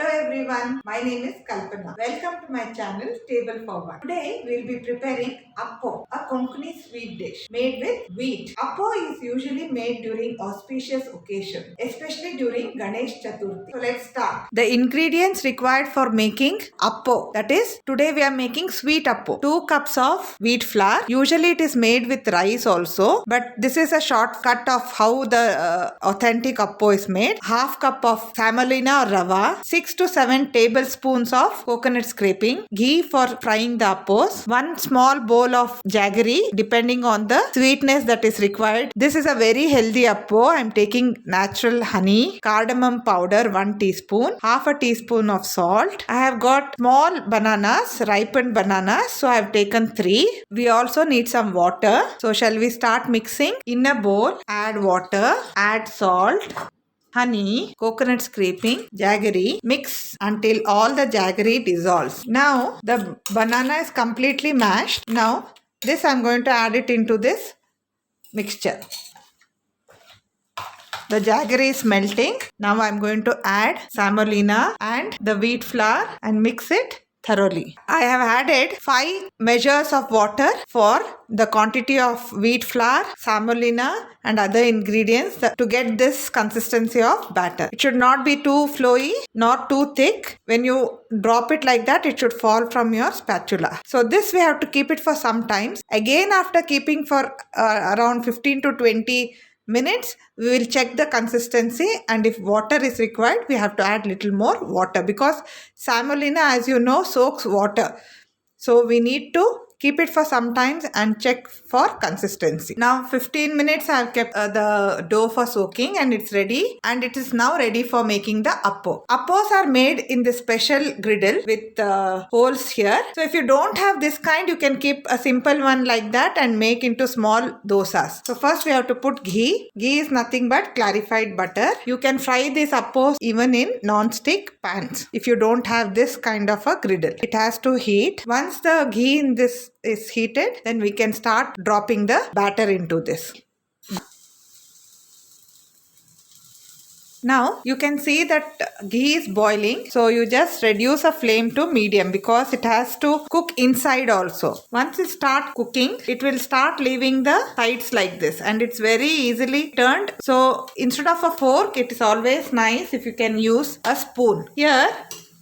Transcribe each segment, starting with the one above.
Hello everyone, my name is Kalpana. Welcome to my channel Table for One. Today we'll be preparing Appo, a Konkani sweet dish made with wheat. Appo is usually made during auspicious occasion, especially during Ganesh Chaturthi. So let's start. The ingredients required for making Appo, that is, today we are making sweet Appo. 2 cups of wheat flour. Usually it is made with rice also, but this is a shortcut of how the authentic Appo is made. Half cup of semolina or rava, 6 to 7 tablespoons of coconut scraping, ghee for frying the appos, 1 small bowl of jaggery depending on the sweetness that is required. This is a very healthy appo. I am taking natural honey, cardamom powder 1 teaspoon, half a teaspoon of salt. I have got small bananas, ripened bananas, so I have taken 3. We also need some water. So shall we start mixing? In a bowl, add water, add salt, honey, coconut scraping, jaggery. Mix until all the jaggery dissolves. Now the banana is completely mashed. Now this I am going to add it into this mixture. The jaggery is melting. Now I am going to add semolina and the wheat flour and mix it thoroughly. I have added 5 measures of water for the quantity of wheat flour, semolina and other ingredients to get this consistency of batter. It should not be too flowy nor too thick. When you drop it like that, it should fall from your spatula. So this we have to keep it for some time. Again, after keeping for around 15 to 20 minutes, we will check the consistency, and if water is required, we have to add little more water because semolina, as you know, soaks water. So we need to keep it for some time and check for consistency. Now 15 minutes I have kept the dough for soaking and it's ready, and it is now ready for making the appo. Appos are made in this special griddle with holes here. So if you don't have this kind, you can keep a simple one like that and make into small dosas. So first we have to put ghee. Ghee is nothing but clarified butter. You can fry these appos even in non-stick pans if you don't have this kind of a griddle. It has to heat. Once the ghee in this is heated, then we can start dropping the batter into this. Now you can see that ghee is boiling, so you just reduce the flame to medium because it has to cook inside also. Once it start cooking, it will start leaving the sides like this and it's very easily turned. So instead of a fork, it is always nice if you can use a spoon. Here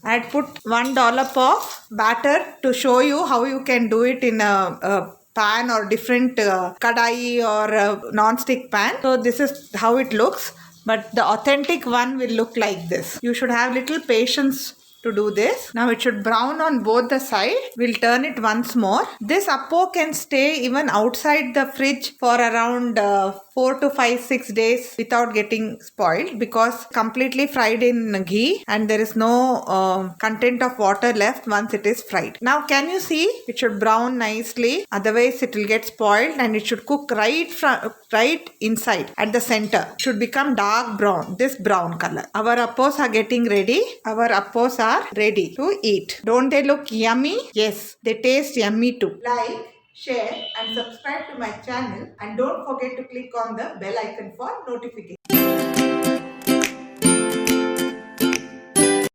I had put 1 dollop of batter to show you how you can do it in a pan or different kadai or a non-stick pan. So this is how it looks, but the authentic one will look like this. You should have little patience to do this. Now it should brown on both the sides. We'll turn it once more. This appo can stay even outside the fridge for around 4 to 5, 6 days without getting spoiled because completely fried in ghee and there is no content of water left once it is fried. Now can you see it should brown nicely, otherwise it will get spoiled, and it should cook right inside at the center. It should become dark brown, this brown color. Our appos are getting ready. Our appos are ready to eat. Don't they look yummy? Yes, they taste yummy too. Like, share and subscribe to my channel, and don't forget to click on the bell icon for notifications.